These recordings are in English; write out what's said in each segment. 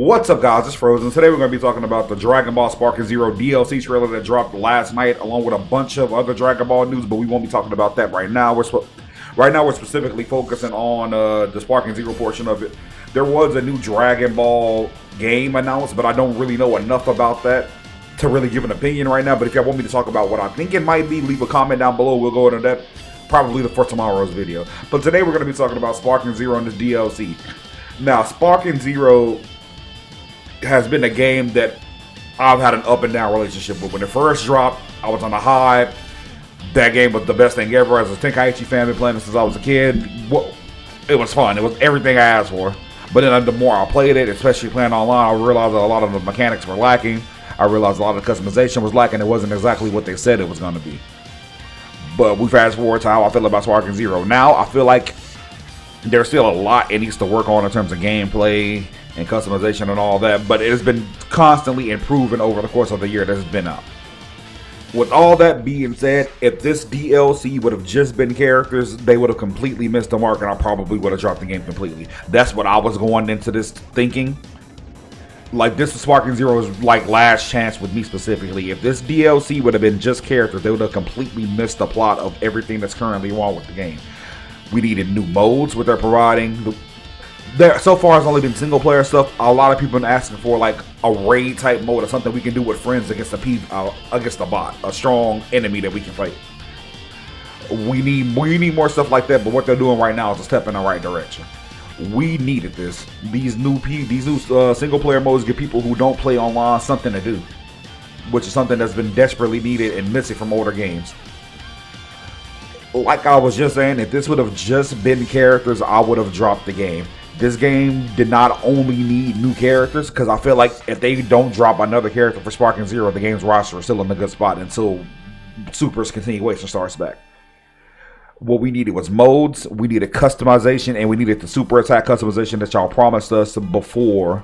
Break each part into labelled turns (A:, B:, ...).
A: What's up, guys? It's Frozen. Today we're going to be talking about the Dragon Ball Sparking Zero DLC trailer that dropped last night, along with a bunch of other Dragon Ball news, but we won't be talking about that right now. We're specifically focusing on the Sparking Zero portion of it. There was a new Dragon Ball game announced, but I don't really know enough about that to really give an opinion right now. But if y'all want me to talk about what I think it might be, leave a comment down below. We'll go into that probably for tomorrow's video. But today we're going to be talking about Sparking Zero and this DLC. Now, Sparking Zero has been a game that I've had an up and down relationship with. When it first dropped, I was on a high. That game was the best thing ever. As a Tenkaichi fan, been playing it since I was a kid. It was fun. It was everything I asked for. But then the more I played it, especially playing online, I realized that a lot of the mechanics were lacking. I realized a lot of the customization was lacking. It wasn't exactly what they said it was going to be. But we fast forward to how I feel about Sparking Zero. Now, I feel like there's still a lot it needs to work on in terms of gameplay and customization and all that, but it has been constantly improving over the course of the year that has been out. With all that being said, if this DLC would have just been characters, they would have completely missed the mark, and I probably would have dropped the game completely. That's what I was going into this thinking. Like, this is Sparking Zero's like last chance with me specifically. If this DLC would have been just characters, they would have completely missed the plot of everything that's currently wrong with the game. We needed new modes, what they're providing. There, so far, it's only been single player stuff. A lot of people have been asking for like a raid type mode or something we can do with friends against the bot, a strong enemy that we can fight. We need more stuff like that. But what they're doing right now is a step in the right direction. We needed this. These new single player modes give people who don't play online something to do, which is something that's been desperately needed and missing from older games. Like I was just saying, if this would have just been characters, I would have dropped the game. This game did not only need new characters, because I feel like if they don't drop another character for Sparking Zero, the game's roster is still in a good spot until Super's continuation starts back. What we needed was modes, we needed customization, and we needed the super attack customization that y'all promised us before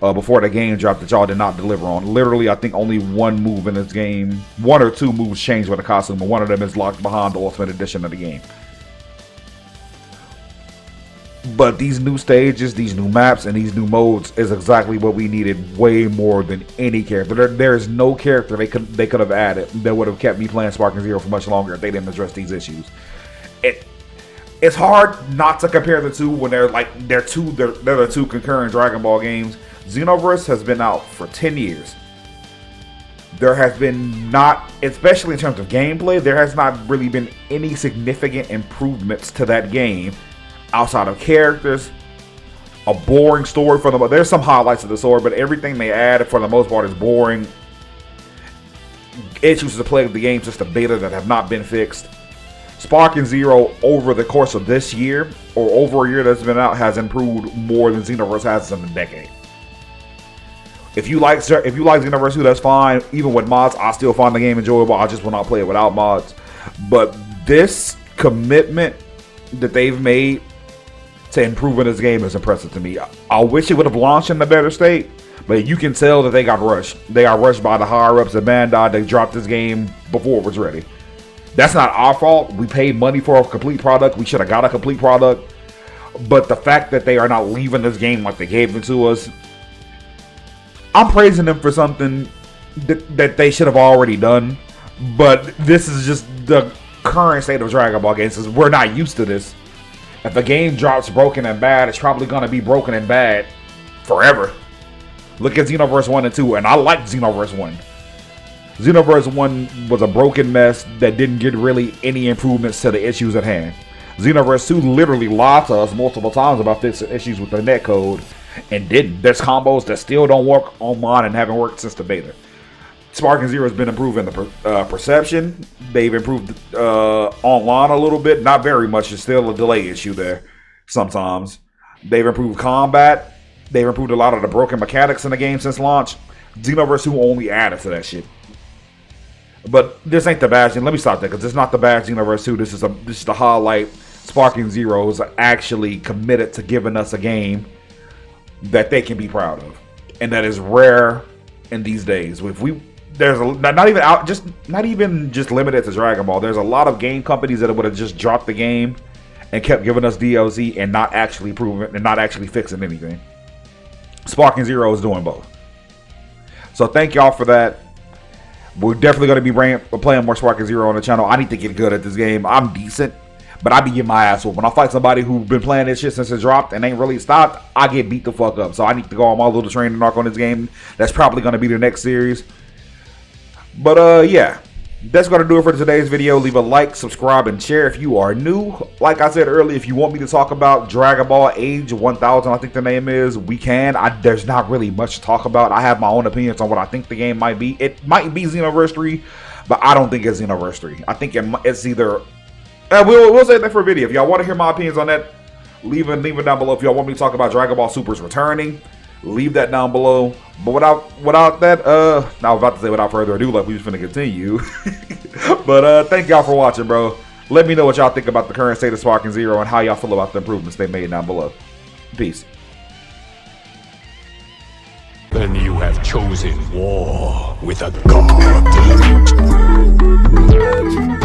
A: the game dropped that y'all did not deliver on. Literally, I think only one move in this game, one or two moves changed with the costume, and one of them is locked behind the Ultimate Edition of the game. But these new stages, these new maps, and these new modes is exactly what we needed, way more than any character. There is no character they could have added that would have kept me playing Sparking Zero for much longer if they didn't address these issues. It's hard not to compare the two when they're the two concurrent Dragon Ball games. Xenoverse has been out for 10 years. There has been not, especially in terms of gameplay, there has not really been any significant improvements to that game outside of characters, a boring story for them. There's some highlights of the story, but everything they add for the most part is boring. Issues to play with the game since the beta that have not been fixed. Sparking Zero over the course of this year, or over a year that's been out, has improved more than Xenoverse has in a decade. If you like Xenoverse 2, that's fine. Even with mods, I still find the game enjoyable. I just will not play it without mods. But this commitment that they've made to improving this game is impressive to me. I wish it would have launched in a better state, but you can tell that they got rushed. They got rushed by the higher ups at Bandai. They dropped this game before it was ready. That's not our fault. We paid money for a complete product. We should have got a complete product. But the fact that they are not leaving this game like they gave it to us, I'm praising them for something that they should have already done. But this is just the current state of Dragon Ball games, because we're not used to this. If a game drops broken and bad, it's probably going to be broken and bad forever. Look at Xenoverse 1 and 2, and I liked Xenoverse 1. Xenoverse 1 was a broken mess that didn't get really any improvements to the issues at hand. Xenoverse 2 literally lied to us multiple times about this issues with the netcode, and didn't. There's combos that still don't work online and haven't worked since the beta. Sparking Zero has been improving the perception. They've improved online a little bit. Not very much. There's still a delay issue there sometimes. They've improved combat. They've improved a lot of the broken mechanics in the game since launch. Xenoverse 2 only added to that shit. But this ain't the bad thing. Let me stop there, because it's not the bad Xenoverse 2. This is the highlight. Sparking Zero is actually committed to giving us a game that they can be proud of, and that is rare in these days. Not even just limited to Dragon Ball. There's a lot of game companies that would have just dropped the game and kept giving us DLC and not actually proving and not actually fixing anything. Sparking Zero is doing both. So thank y'all for that. We're definitely going to be playing more Sparking Zero on the channel. I need to get good at this game. I'm decent, but I be getting my ass whooped. When I fight somebody who's been playing this shit since it dropped and ain't really stopped, I get beat the fuck up. So I need to go on my little training arc on this game. That's probably going to be the next series. But yeah, that's going to do it for today's video. Leave a like, subscribe, and share if you are new. Like I said earlier, if you want me to talk about Dragon Ball Age 1000, I think the name is, we can. There's not really much to talk about. I have my own opinions on what I think the game might be. It might be Xenoverse 3, but I don't think it's Xenoverse 3. I think it's either... we'll save that for a video. If y'all want to hear my opinions on that, leave it down below. If y'all want me to talk about Dragon Ball Super's returning, leave that down below. But without that, I was about to say without further ado, like we just finna continue. But thank y'all for watching, bro. Let me know what y'all think about the current state of Sparking Zero and how y'all feel about the improvements they made down below. Peace.
B: Then you have chosen war with a god.